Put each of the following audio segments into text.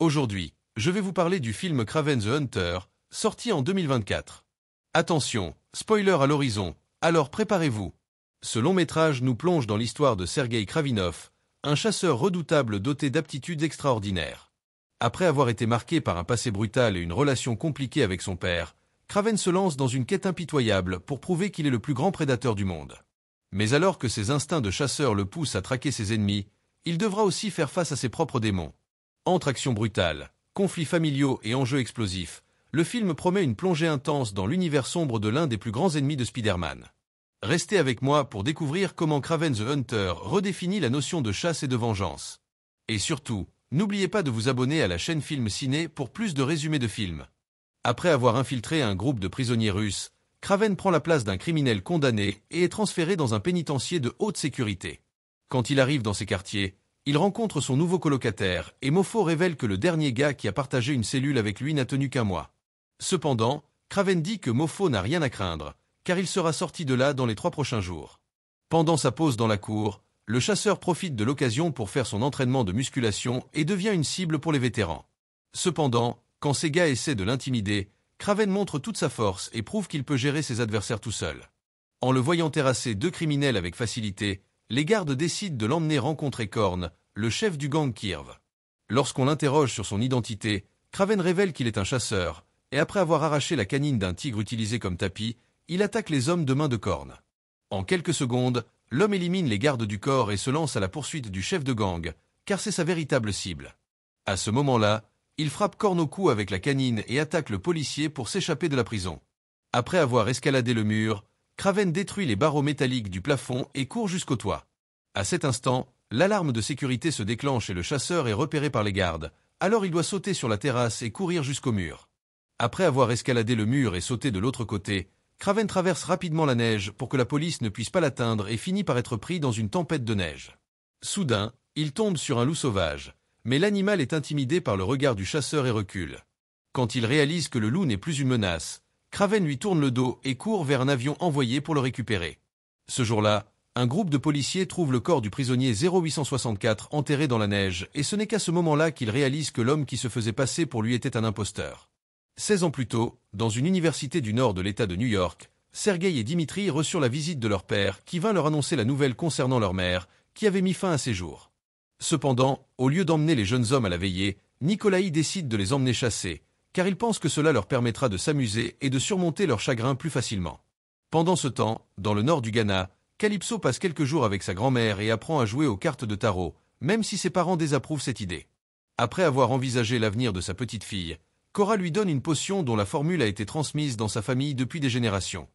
Aujourd'hui, je vais vous parler du film Kraven the Hunter, sorti en 2024. Attention, spoiler à l'horizon, alors préparez-vous. Ce long métrage nous plonge dans l'histoire de Sergei Kravinov, un chasseur redoutable doté d'aptitudes extraordinaires. Après avoir été marqué par un passé brutal et une relation compliquée avec son père, Kraven se lance dans une quête impitoyable pour prouver qu'il est le plus grand prédateur du monde. Mais alors que ses instincts de chasseur le poussent à traquer ses ennemis, il devra aussi faire face à ses propres démons. Entre actions brutales, conflits familiaux et enjeux explosifs, le film promet une plongée intense dans l'univers sombre de l'un des plus grands ennemis de Spider-Man. Restez avec moi pour découvrir comment Kraven the Hunter redéfinit la notion de chasse et de vengeance. Et surtout, n'oubliez pas de vous abonner à la chaîne Film Ciné pour plus de résumés de films. Après avoir infiltré un groupe de prisonniers russes, Kraven prend la place d'un criminel condamné et est transféré dans un pénitencier de haute sécurité. Quand il arrive dans ces quartiers, il rencontre son nouveau colocataire et Mofo révèle que le dernier gars qui a partagé une cellule avec lui n'a tenu qu'un mois. Cependant, Kraven dit que Mofo n'a rien à craindre, car il sera sorti de là dans les 3 prochains jours. Pendant sa pause dans la cour, le chasseur profite de l'occasion pour faire son entraînement de musculation et devient une cible pour les vétérans. Cependant, quand ces gars essaient de l'intimider, Kraven montre toute sa force et prouve qu'il peut gérer ses adversaires tout seul. En le voyant terrasser 2 criminels avec facilité, les gardes décident de l'emmener rencontrer Korn, le chef du gang Kirv. Lorsqu'on l'interroge sur son identité, Kraven révèle qu'il est un chasseur, et après avoir arraché la canine d'un tigre utilisé comme tapis, il attaque les hommes de main de Korn. En quelques secondes, l'homme élimine les gardes du corps et se lance à la poursuite du chef de gang, car c'est sa véritable cible. À ce moment-là, il frappe Korn au cou avec la canine et attaque le policier pour s'échapper de la prison. Après avoir escaladé le mur, Kraven détruit les barreaux métalliques du plafond et court jusqu'au toit. À cet instant, l'alarme de sécurité se déclenche et le chasseur est repéré par les gardes, alors il doit sauter sur la terrasse et courir jusqu'au mur. Après avoir escaladé le mur et sauté de l'autre côté, Kraven traverse rapidement la neige pour que la police ne puisse pas l'atteindre et finit par être pris dans une tempête de neige. Soudain, il tombe sur un loup sauvage, mais l'animal est intimidé par le regard du chasseur et recule. Quand il réalise que le loup n'est plus une menace, Kraven lui tourne le dos et court vers un avion envoyé pour le récupérer. Ce jour-là, un groupe de policiers trouve le corps du prisonnier 0864 enterré dans la neige et ce n'est qu'à ce moment-là qu'il réalise que l'homme qui se faisait passer pour lui était un imposteur. 16 ans plus tôt, dans une université du nord de l'État de New York, Sergei et Dimitri reçurent la visite de leur père qui vint leur annoncer la nouvelle concernant leur mère, qui avait mis fin à ses jours. Cependant, au lieu d'emmener les jeunes hommes à la veillée, Nikolai décide de les emmener chasser, car il pense que cela leur permettra de s'amuser et de surmonter leur chagrin plus facilement. Pendant ce temps, dans le nord du Ghana, Calypso passe quelques jours avec sa grand-mère et apprend à jouer aux cartes de tarot, même si ses parents désapprouvent cette idée. Après avoir envisagé l'avenir de sa petite fille, Cora lui donne une potion dont la formule a été transmise dans sa famille depuis des générations.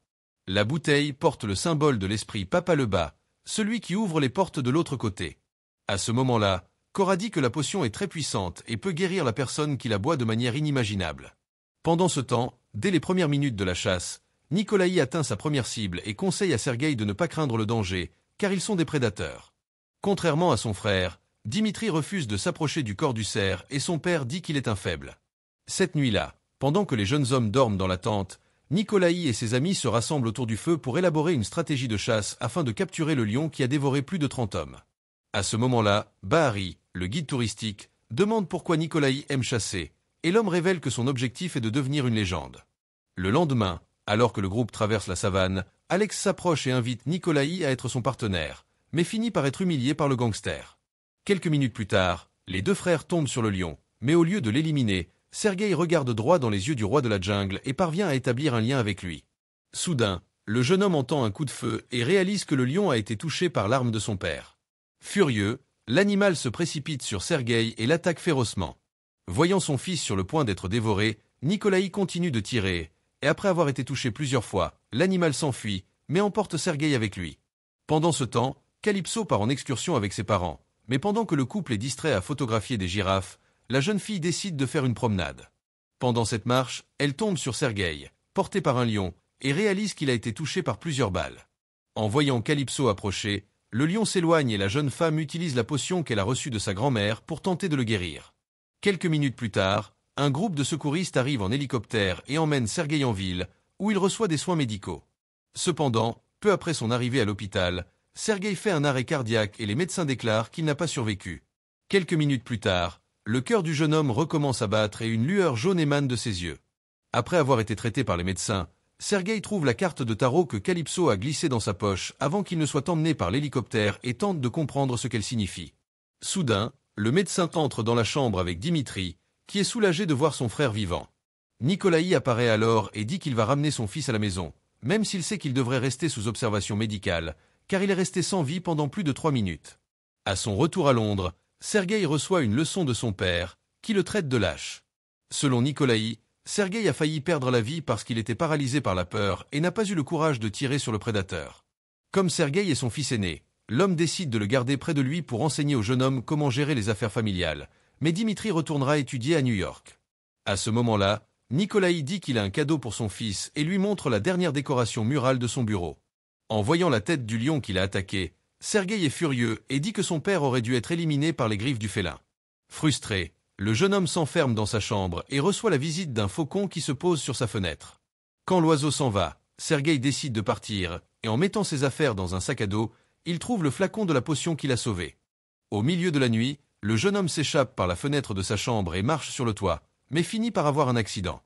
La bouteille porte le symbole de l'esprit Papa le Bas, celui qui ouvre les portes de l'autre côté. À ce moment-là, Cora dit que la potion est très puissante et peut guérir la personne qui la boit de manière inimaginable. Pendant ce temps, dès les premières minutes de la chasse, Nikolai atteint sa première cible et conseille à Sergei de ne pas craindre le danger, car ils sont des prédateurs. Contrairement à son frère, Dimitri refuse de s'approcher du corps du cerf et son père dit qu'il est un faible. Cette nuit-là, pendant que les jeunes hommes dorment dans la tente, Nikolai et ses amis se rassemblent autour du feu pour élaborer une stratégie de chasse afin de capturer le lion qui a dévoré plus de 30 hommes. À ce moment-là, Bahari, le guide touristique, demande pourquoi Nikolai aime chasser, et l'homme révèle que son objectif est de devenir une légende. Le lendemain, alors que le groupe traverse la savane, Alex s'approche et invite Nikolai à être son partenaire, mais finit par être humilié par le gangster. Quelques minutes plus tard, les 2 frères tombent sur le lion, mais au lieu de l'éliminer, Sergei regarde droit dans les yeux du roi de la jungle et parvient à établir un lien avec lui. Soudain, le jeune homme entend un coup de feu et réalise que le lion a été touché par l'arme de son père. Furieux, l'animal se précipite sur Sergei et l'attaque férocement. Voyant son fils sur le point d'être dévoré, Nikolai continue de tirer, et après avoir été touché plusieurs fois, l'animal s'enfuit, mais emporte Sergei avec lui. Pendant ce temps, Calypso part en excursion avec ses parents, mais pendant que le couple est distrait à photographier des girafes, la jeune fille décide de faire une promenade. Pendant cette marche, elle tombe sur Sergei, porté par un lion, et réalise qu'il a été touché par plusieurs balles. En voyant Calypso approcher, le lion s'éloigne et la jeune femme utilise la potion qu'elle a reçue de sa grand-mère pour tenter de le guérir. Quelques minutes plus tard, un groupe de secouristes arrive en hélicoptère et emmène Sergei en ville, où il reçoit des soins médicaux. Cependant, peu après son arrivée à l'hôpital, Sergei fait un arrêt cardiaque et les médecins déclarent qu'il n'a pas survécu. Quelques minutes plus tard, le cœur du jeune homme recommence à battre et une lueur jaune émane de ses yeux. Après avoir été traité par les médecins, Sergueï trouve la carte de tarot que Calypso a glissée dans sa poche avant qu'il ne soit emmené par l'hélicoptère et tente de comprendre ce qu'elle signifie. Soudain, le médecin entre dans la chambre avec Dimitri, qui est soulagé de voir son frère vivant. Nikolaï apparaît alors et dit qu'il va ramener son fils à la maison, même s'il sait qu'il devrait rester sous observation médicale, car il est resté sans vie pendant plus de 3 minutes. À son retour à Londres, Sergueï reçoit une leçon de son père, qui le traite de lâche. Selon Nikolaï, Sergueï a failli perdre la vie parce qu'il était paralysé par la peur et n'a pas eu le courage de tirer sur le prédateur. Comme Sergueï est son fils aîné, l'homme décide de le garder près de lui pour enseigner au jeune homme comment gérer les affaires familiales, mais Dimitri retournera étudier à New York. À ce moment-là, Nikolaï dit qu'il a un cadeau pour son fils et lui montre la dernière décoration murale de son bureau. En voyant la tête du lion qu'il a attaqué, Sergueï est furieux et dit que son père aurait dû être éliminé par les griffes du félin. Frustré, le jeune homme s'enferme dans sa chambre et reçoit la visite d'un faucon qui se pose sur sa fenêtre. Quand l'oiseau s'en va, Sergueï décide de partir, et en mettant ses affaires dans un sac à dos, il trouve le flacon de la potion qu'il a sauvé. Au milieu de la nuit, le jeune homme s'échappe par la fenêtre de sa chambre et marche sur le toit, mais finit par avoir un accident.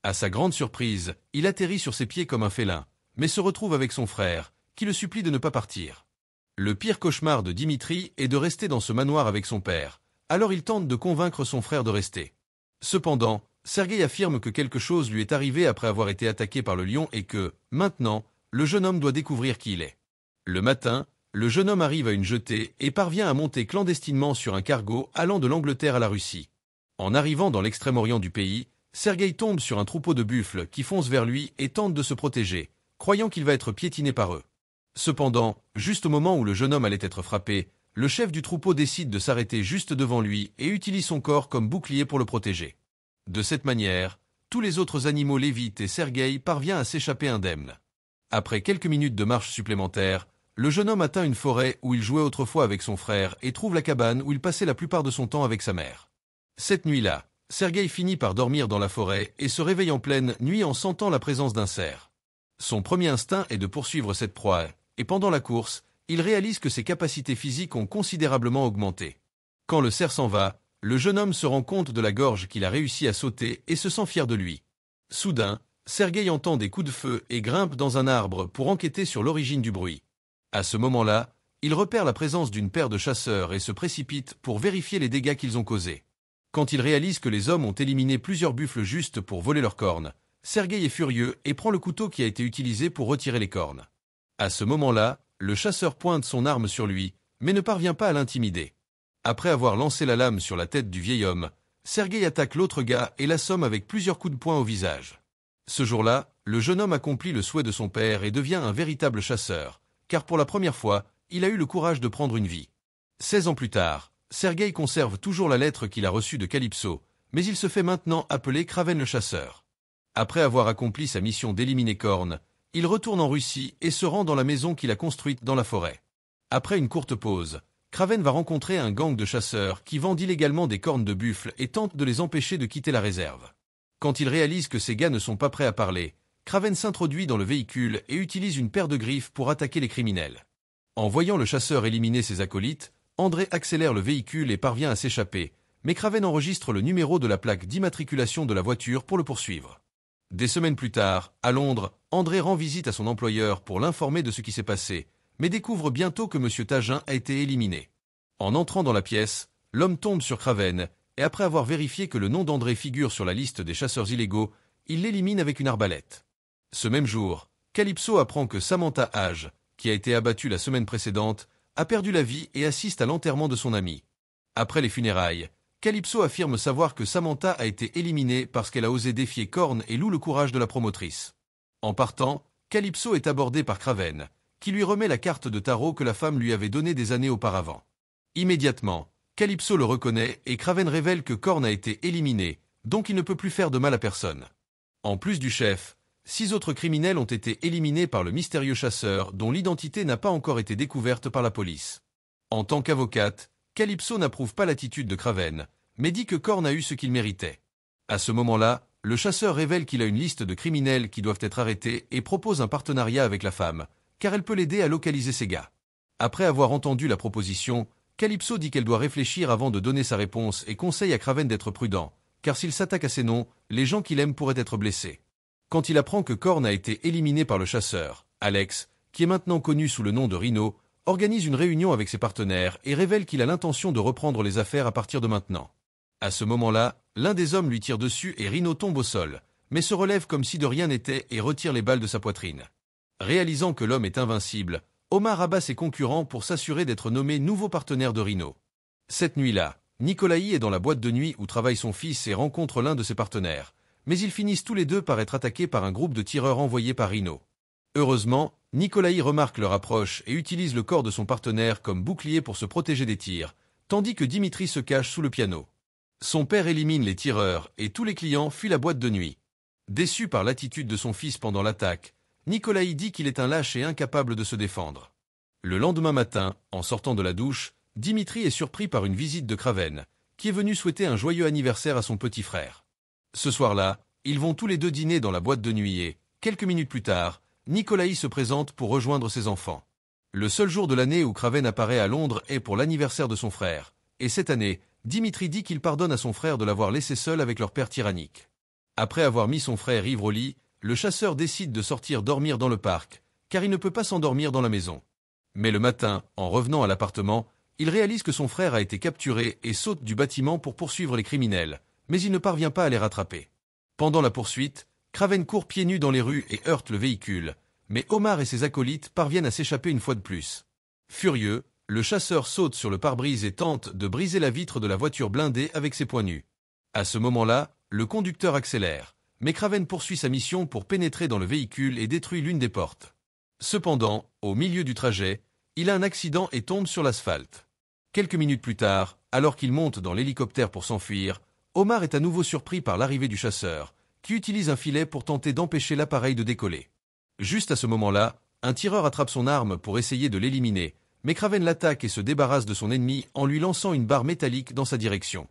À sa grande surprise, il atterrit sur ses pieds comme un félin, mais se retrouve avec son frère, qui le supplie de ne pas partir. Le pire cauchemar de Dimitri est de rester dans ce manoir avec son père, alors il tente de convaincre son frère de rester. Cependant, Sergueï affirme que quelque chose lui est arrivé après avoir été attaqué par le lion et que, maintenant, le jeune homme doit découvrir qui il est. Le matin, le jeune homme arrive à une jetée et parvient à monter clandestinement sur un cargo allant de l'Angleterre à la Russie. En arrivant dans l'extrême-orient du pays, Sergueï tombe sur un troupeau de buffles qui foncent vers lui et tente de se protéger, croyant qu'il va être piétiné par eux. Cependant, juste au moment où le jeune homme allait être frappé, le chef du troupeau décide de s'arrêter juste devant lui et utilise son corps comme bouclier pour le protéger. De cette manière, tous les autres animaux l'évitent et Sergueï parvient à s'échapper indemne. Après quelques minutes de marche supplémentaire, le jeune homme atteint une forêt où il jouait autrefois avec son frère et trouve la cabane où il passait la plupart de son temps avec sa mère. Cette nuit-là, Sergueï finit par dormir dans la forêt et se réveille en pleine nuit en sentant la présence d'un cerf. Son premier instinct est de poursuivre cette proie, et pendant la course, il réalise que ses capacités physiques ont considérablement augmenté. Quand le cerf s'en va, le jeune homme se rend compte de la gorge qu'il a réussi à sauter et se sent fier de lui. Soudain, Sergueï entend des coups de feu et grimpe dans un arbre pour enquêter sur l'origine du bruit. À ce moment-là, il repère la présence d'une paire de chasseurs et se précipite pour vérifier les dégâts qu'ils ont causés. Quand il réalise que les hommes ont éliminé plusieurs buffles juste pour voler leurs cornes, Sergueï est furieux et prend le couteau qui a été utilisé pour retirer les cornes. À ce moment-là, le chasseur pointe son arme sur lui, mais ne parvient pas à l'intimider. Après avoir lancé la lame sur la tête du vieil homme, Sergueï attaque l'autre gars et l'assomme avec plusieurs coups de poing au visage. Ce jour-là, le jeune homme accomplit le souhait de son père et devient un véritable chasseur, car pour la première fois, il a eu le courage de prendre une vie. 16 ans plus tard, Sergueï conserve toujours la lettre qu'il a reçue de Calypso, mais il se fait maintenant appeler Kraven le chasseur. Après avoir accompli sa mission d'éliminer Korn, il retourne en Russie et se rend dans la maison qu'il a construite dans la forêt. Après une courte pause, Kraven va rencontrer un gang de chasseurs qui vendent illégalement des cornes de buffle et tente de les empêcher de quitter la réserve. Quand il réalise que ces gars ne sont pas prêts à parler, Kraven s'introduit dans le véhicule et utilise une paire de griffes pour attaquer les criminels. En voyant le chasseur éliminer ses acolytes, André accélère le véhicule et parvient à s'échapper, mais Kraven enregistre le numéro de la plaque d'immatriculation de la voiture pour le poursuivre. Des semaines plus tard, à Londres, André rend visite à son employeur pour l'informer de ce qui s'est passé, mais découvre bientôt que M. Tagin a été éliminé. En entrant dans la pièce, l'homme tombe sur Kraven, et après avoir vérifié que le nom d'André figure sur la liste des chasseurs illégaux, il l'élimine avec une arbalète. Ce même jour, Calypso apprend que Samantha Hage, qui a été abattue la semaine précédente, a perdu la vie et assiste à l'enterrement de son ami. Après les funérailles, Calypso affirme savoir que Samantha a été éliminée parce qu'elle a osé défier Korn et loue le courage de la promotrice. En partant, Calypso est abordé par Kraven, qui lui remet la carte de tarot que la femme lui avait donnée des années auparavant. Immédiatement, Calypso le reconnaît et Kraven révèle que Korn a été éliminé, donc il ne peut plus faire de mal à personne. En plus du chef, 6 autres criminels ont été éliminés par le mystérieux chasseur dont l'identité n'a pas encore été découverte par la police. En tant qu'avocate, Calypso n'approuve pas l'attitude de Kraven, mais dit que Korn a eu ce qu'il méritait. À ce moment-là, le chasseur révèle qu'il a une liste de criminels qui doivent être arrêtés et propose un partenariat avec la femme, car elle peut l'aider à localiser ces gars. Après avoir entendu la proposition, Calypso dit qu'elle doit réfléchir avant de donner sa réponse et conseille à Kraven d'être prudent, car s'il s'attaque à ses noms, les gens qu'il aime pourraient être blessés. Quand il apprend que Korn a été éliminé par le chasseur, Alex, qui est maintenant connu sous le nom de Rhino, organise une réunion avec ses partenaires et révèle qu'il a l'intention de reprendre les affaires à partir de maintenant. À ce moment-là, l'un des hommes lui tire dessus et Rhino tombe au sol, mais se relève comme si de rien n'était et retire les balles de sa poitrine. Réalisant que l'homme est invincible, Omar abat ses concurrents pour s'assurer d'être nommé nouveau partenaire de Rhino. Cette nuit-là, Nicolaï est dans la boîte de nuit où travaille son fils et rencontre l'un de ses partenaires, mais ils finissent tous les deux par être attaqués par un groupe de tireurs envoyés par Rhino. Heureusement, Nicolaï remarque leur approche et utilise le corps de son partenaire comme bouclier pour se protéger des tirs, tandis que Dimitri se cache sous le piano. Son père élimine les tireurs et tous les clients fuient la boîte de nuit. Déçu par l'attitude de son fils pendant l'attaque, Nicolaï dit qu'il est un lâche et incapable de se défendre. Le lendemain matin, en sortant de la douche, Dimitri est surpris par une visite de Kraven, qui est venu souhaiter un joyeux anniversaire à son petit frère. Ce soir-là, ils vont tous les deux dîner dans la boîte de nuit et, quelques minutes plus tard, Nicolaï se présente pour rejoindre ses enfants. Le seul jour de l'année où Kraven apparaît à Londres est pour l'anniversaire de son frère, et cette année, Dimitri dit qu'il pardonne à son frère de l'avoir laissé seul avec leur père tyrannique. Après avoir mis son frère ivre au lit, le chasseur décide de sortir dormir dans le parc, car il ne peut pas s'endormir dans la maison. Mais le matin, en revenant à l'appartement, il réalise que son frère a été capturé et saute du bâtiment pour poursuivre les criminels, mais il ne parvient pas à les rattraper. Pendant la poursuite, Kraven court pieds nus dans les rues et heurte le véhicule, mais Omar et ses acolytes parviennent à s'échapper une fois de plus. Furieux, le chasseur saute sur le pare-brise et tente de briser la vitre de la voiture blindée avec ses poings nus. À ce moment-là, le conducteur accélère, mais Kraven poursuit sa mission pour pénétrer dans le véhicule et détruit l'une des portes. Cependant, au milieu du trajet, il a un accident et tombe sur l'asphalte. Quelques minutes plus tard, alors qu'il monte dans l'hélicoptère pour s'enfuir, Omar est à nouveau surpris par l'arrivée du chasseur, qui utilise un filet pour tenter d'empêcher l'appareil de décoller. Juste à ce moment-là, un tireur attrape son arme pour essayer de l'éliminer, mais Kraven l'attaque et se débarrasse de son ennemi en lui lançant une barre métallique dans sa direction.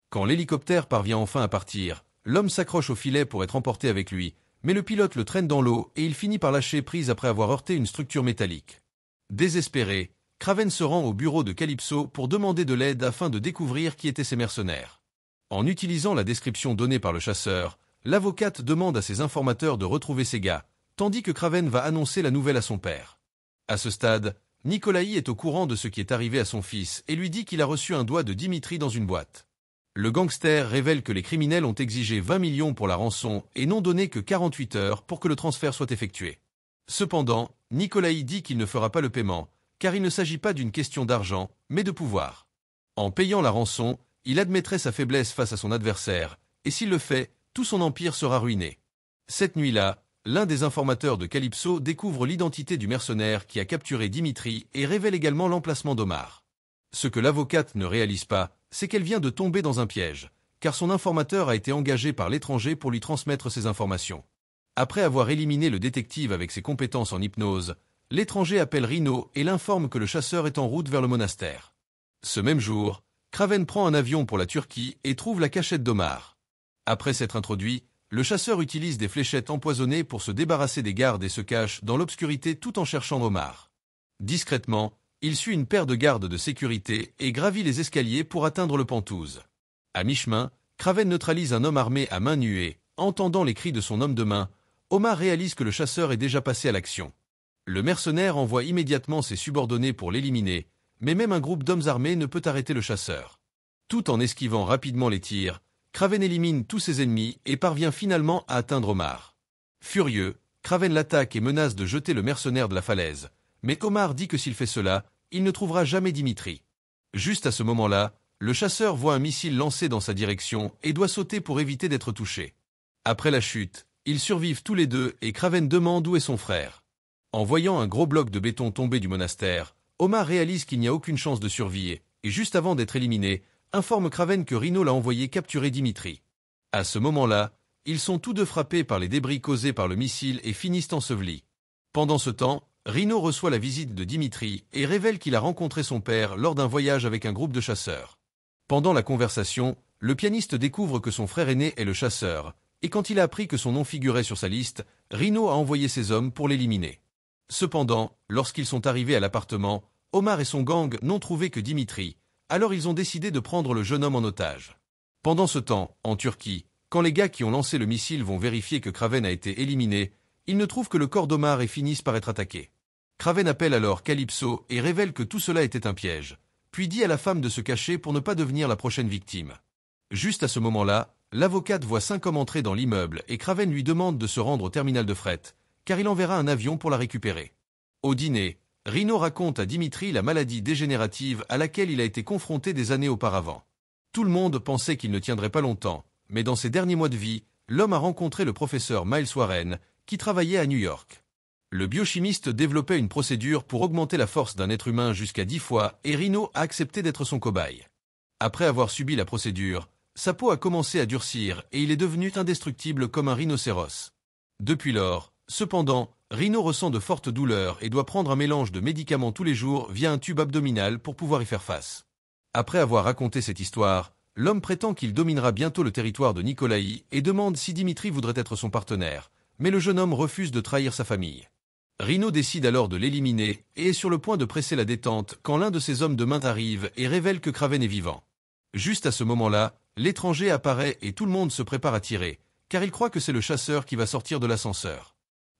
Quand l'hélicoptère parvient enfin à partir, l'homme s'accroche au filet pour être emporté avec lui, mais le pilote le traîne dans l'eau et il finit par lâcher prise après avoir heurté une structure métallique. Désespéré, Kraven se rend au bureau de Calypso pour demander de l'aide afin de découvrir qui étaient ces mercenaires. En utilisant la description donnée par le chasseur, l'avocate demande à ses informateurs de retrouver ses gars, tandis que Kraven va annoncer la nouvelle à son père. À ce stade, Nicolaï est au courant de ce qui est arrivé à son fils et lui dit qu'il a reçu un doigt de Dimitri dans une boîte. Le gangster révèle que les criminels ont exigé 20 millions pour la rançon et n'ont donné que 48 heures pour que le transfert soit effectué. Cependant, Nicolaï dit qu'il ne fera pas le paiement, car il ne s'agit pas d'une question d'argent, mais de pouvoir. En payant la rançon, il admettrait sa faiblesse face à son adversaire, et s'il le fait, tout son empire sera ruiné. Cette nuit-là, l'un des informateurs de Calypso découvre l'identité du mercenaire qui a capturé Dimitri et révèle également l'emplacement d'Omar. Ce que l'avocate ne réalise pas, c'est qu'elle vient de tomber dans un piège, car son informateur a été engagé par l'étranger pour lui transmettre ses informations. Après avoir éliminé le détective avec ses compétences en hypnose, l'étranger appelle Rhino et l'informe que le chasseur est en route vers le monastère. Ce même jour, Kraven prend un avion pour la Turquie et trouve la cachette d'Omar. Après s'être introduit, le chasseur utilise des fléchettes empoisonnées pour se débarrasser des gardes et se cache dans l'obscurité tout en cherchant Omar. Discrètement, il suit une paire de gardes de sécurité et gravit les escaliers pour atteindre le Penthouse. À mi-chemin, Kraven neutralise un homme armé à main nue et, entendant les cris de son homme de main, Omar réalise que le chasseur est déjà passé à l'action. Le mercenaire envoie immédiatement ses subordonnés pour l'éliminer, mais même un groupe d'hommes armés ne peut arrêter le chasseur. Tout en esquivant rapidement les tirs, Kraven élimine tous ses ennemis et parvient finalement à atteindre Omar. Furieux, Kraven l'attaque et menace de jeter le mercenaire de la falaise, mais Omar dit que s'il fait cela, il ne trouvera jamais Dimitri. Juste à ce moment-là, le chasseur voit un missile lancé dans sa direction et doit sauter pour éviter d'être touché. Après la chute, ils survivent tous les deux et Kraven demande où est son frère. En voyant un gros bloc de béton tomber du monastère, Omar réalise qu'il n'y a aucune chance de survivre et juste avant d'être éliminé, informe Kraven que Rhino l'a envoyé capturer Dimitri. À ce moment-là, ils sont tous deux frappés par les débris causés par le missile et finissent ensevelis. Pendant ce temps, Rhino reçoit la visite de Dimitri et révèle qu'il a rencontré son père lors d'un voyage avec un groupe de chasseurs. Pendant la conversation, le pianiste découvre que son frère aîné est le chasseur, et quand il a appris que son nom figurait sur sa liste, Rhino a envoyé ses hommes pour l'éliminer. Cependant, lorsqu'ils sont arrivés à l'appartement, Omar et son gang n'ont trouvé que Dimitri, alors ils ont décidé de prendre le jeune homme en otage. Pendant ce temps, en Turquie, quand les gars qui ont lancé le missile vont vérifier que Kraven a été éliminé, ils ne trouvent que le corps d'Omar et finissent par être attaqués. Kraven appelle alors Calypso et révèle que tout cela était un piège, puis dit à la femme de se cacher pour ne pas devenir la prochaine victime. Juste à ce moment-là, l'avocate voit 5 hommes entrer dans l'immeuble et Kraven lui demande de se rendre au terminal de fret, car il enverra un avion pour la récupérer. Au dîner, Rino raconte à Dimitri la maladie dégénérative à laquelle il a été confronté des années auparavant. Tout le monde pensait qu'il ne tiendrait pas longtemps, mais dans ses derniers mois de vie, l'homme a rencontré le professeur Miles Warren, qui travaillait à New York. Le biochimiste développait une procédure pour augmenter la force d'un être humain jusqu'à 10 fois et Rino a accepté d'être son cobaye. Après avoir subi la procédure, sa peau a commencé à durcir et il est devenu indestructible comme un rhinocéros. Depuis lors, cependant, Rino ressent de fortes douleurs et doit prendre un mélange de médicaments tous les jours via un tube abdominal pour pouvoir y faire face. Après avoir raconté cette histoire, l'homme prétend qu'il dominera bientôt le territoire de Nikolaï et demande si Dimitri voudrait être son partenaire, mais le jeune homme refuse de trahir sa famille. Rino décide alors de l'éliminer et est sur le point de presser la détente quand l'un de ses hommes de main arrive et révèle que Kraven est vivant. Juste à ce moment-là, l'étranger apparaît et tout le monde se prépare à tirer, car il croit que c'est le chasseur qui va sortir de l'ascenseur.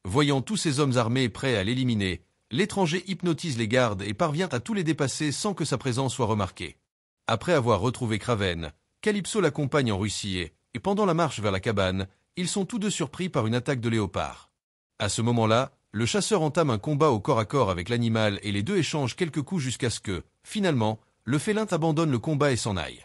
Voyant tous ces hommes armés prêts à l'éliminer, l'étranger hypnotise les gardes et parvient à tous les dépasser sans que sa présence soit remarquée. Après avoir retrouvé Kraven, Calypso l'accompagne en Russie et pendant la marche vers la cabane, ils sont tous deux surpris par une attaque de léopard. À ce moment-là, le chasseur entame un combat au corps à corps avec l'animal et les deux échangent quelques coups jusqu'à ce que, finalement, le félin abandonne le combat et s'en aille.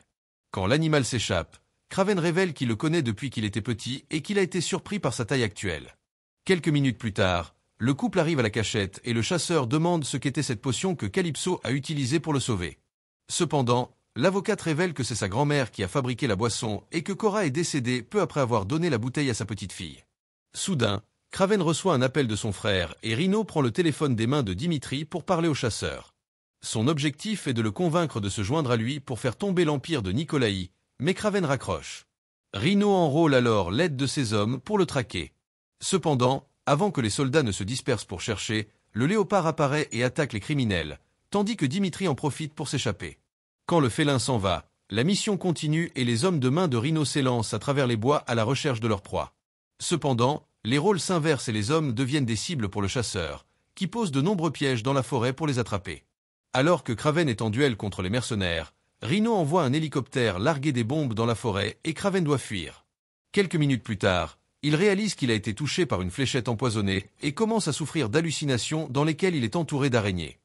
Quand l'animal s'échappe, Kraven révèle qu'il le connaît depuis qu'il était petit et qu'il a été surpris par sa taille actuelle. Quelques minutes plus tard, le couple arrive à la cachette et le chasseur demande ce qu'était cette potion que Calypso a utilisée pour le sauver. Cependant, l'avocate révèle que c'est sa grand-mère qui a fabriqué la boisson et que Cora est décédée peu après avoir donné la bouteille à sa petite fille. Soudain, Kraven reçoit un appel de son frère et Rino prend le téléphone des mains de Dimitri pour parler au chasseur. Son objectif est de le convaincre de se joindre à lui pour faire tomber l'empire de Nikolaï, mais Kraven raccroche. Rino enrôle alors l'aide de ses hommes pour le traquer. Cependant, avant que les soldats ne se dispersent pour chercher, le léopard apparaît et attaque les criminels, tandis que Dimitri en profite pour s'échapper. Quand le félin s'en va, la mission continue et les hommes de main de Rino s'élancent à travers les bois à la recherche de leur proie. Cependant, les rôles s'inversent et les hommes deviennent des cibles pour le chasseur, qui pose de nombreux pièges dans la forêt pour les attraper. Alors que Kraven est en duel contre les mercenaires, Rino envoie un hélicoptère larguer des bombes dans la forêt et Kraven doit fuir. Quelques minutes plus tard, il réalise qu'il a été touché par une fléchette empoisonnée et commence à souffrir d'hallucinations dans lesquelles il est entouré d'araignées.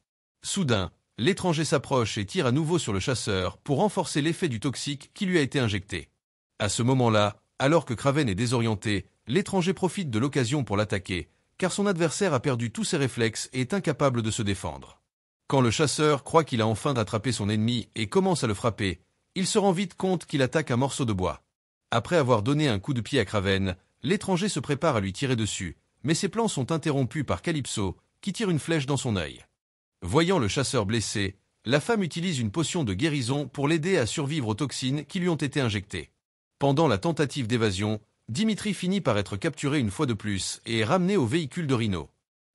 Soudain, l'étranger s'approche et tire à nouveau sur le chasseur pour renforcer l'effet du toxique qui lui a été injecté. À ce moment-là, alors que Kraven est désorienté, l'étranger profite de l'occasion pour l'attaquer, car son adversaire a perdu tous ses réflexes et est incapable de se défendre. Quand le chasseur croit qu'il a enfin attrapé son ennemi et commence à le frapper, il se rend vite compte qu'il attaque un morceau de bois. Après avoir donné un coup de pied à Kraven, l'étranger se prépare à lui tirer dessus, mais ses plans sont interrompus par Calypso, qui tire une flèche dans son œil. Voyant le chasseur blessé, la femme utilise une potion de guérison pour l'aider à survivre aux toxines qui lui ont été injectées. Pendant la tentative d'évasion, Dimitri finit par être capturé une fois de plus et est ramené au véhicule de Rino.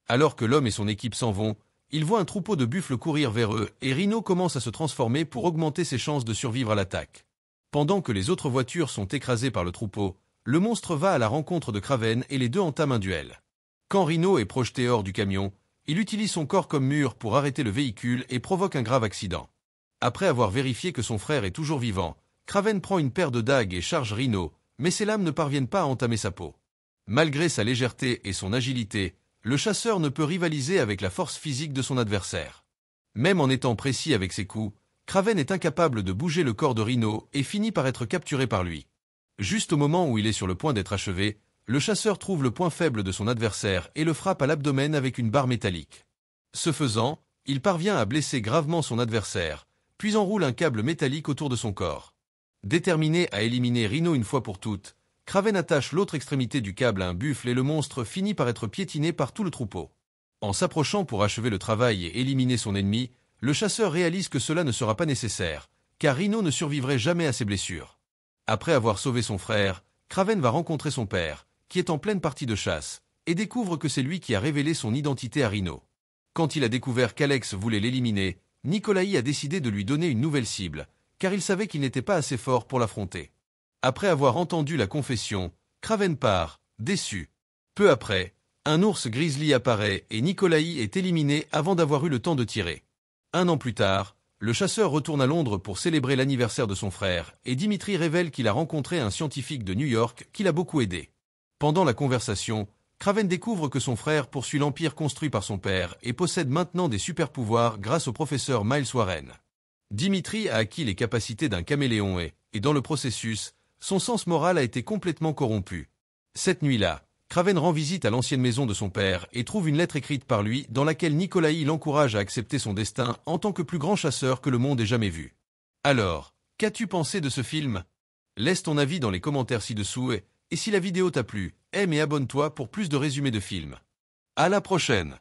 Alors que l'homme et son équipe s'en vont, ils voient un troupeau de buffles courir vers eux et Rino commence à se transformer pour augmenter ses chances de survivre à l'attaque. Pendant que les autres voitures sont écrasées par le troupeau, le monstre va à la rencontre de Kraven et les deux entament un duel. Quand Rino est projeté hors du camion, il utilise son corps comme mur pour arrêter le véhicule et provoque un grave accident. Après avoir vérifié que son frère est toujours vivant, Kraven prend une paire de dagues et charge Rino, mais ses lames ne parviennent pas à entamer sa peau. Malgré sa légèreté et son agilité, le chasseur ne peut rivaliser avec la force physique de son adversaire. Même en étant précis avec ses coups, Kraven est incapable de bouger le corps de Rino et finit par être capturé par lui. Juste au moment où il est sur le point d'être achevé, le chasseur trouve le point faible de son adversaire et le frappe à l'abdomen avec une barre métallique. Ce faisant, il parvient à blesser gravement son adversaire, puis enroule un câble métallique autour de son corps. Déterminé à éliminer Rino une fois pour toutes, Kraven attache l'autre extrémité du câble à un buffle et le monstre finit par être piétiné par tout le troupeau. En s'approchant pour achever le travail et éliminer son ennemi, le chasseur réalise que cela ne sera pas nécessaire, car Rino ne survivrait jamais à ses blessures. Après avoir sauvé son frère, Kraven va rencontrer son père, qui est en pleine partie de chasse, et découvre que c'est lui qui a révélé son identité à Rino. Quand il a découvert qu'Alex voulait l'éliminer, Nikolai a décidé de lui donner une nouvelle cible, car il savait qu'il n'était pas assez fort pour l'affronter. Après avoir entendu la confession, Kraven part, déçu. Peu après, un ours grizzly apparaît et Nikolai est éliminé avant d'avoir eu le temps de tirer. 1 an plus tard, le chasseur retourne à Londres pour célébrer l'anniversaire de son frère, et Dimitri révèle qu'il a rencontré un scientifique de New York qui l'a beaucoup aidé. Pendant la conversation, Kraven découvre que son frère poursuit l'empire construit par son père et possède maintenant des super-pouvoirs grâce au professeur Miles Warren. Dimitri a acquis les capacités d'un caméléon et dans le processus, son sens moral a été complètement corrompu. Cette nuit-là, Kraven rend visite à l'ancienne maison de son père et trouve une lettre écrite par lui dans laquelle Nikolai l'encourage à accepter son destin en tant que plus grand chasseur que le monde ait jamais vu. Alors, qu'as-tu pensé de ce film? Laisse ton avis dans les commentaires ci-dessous et si la vidéo t'a plu, aime et abonne-toi pour plus de résumés de films. À la prochaine!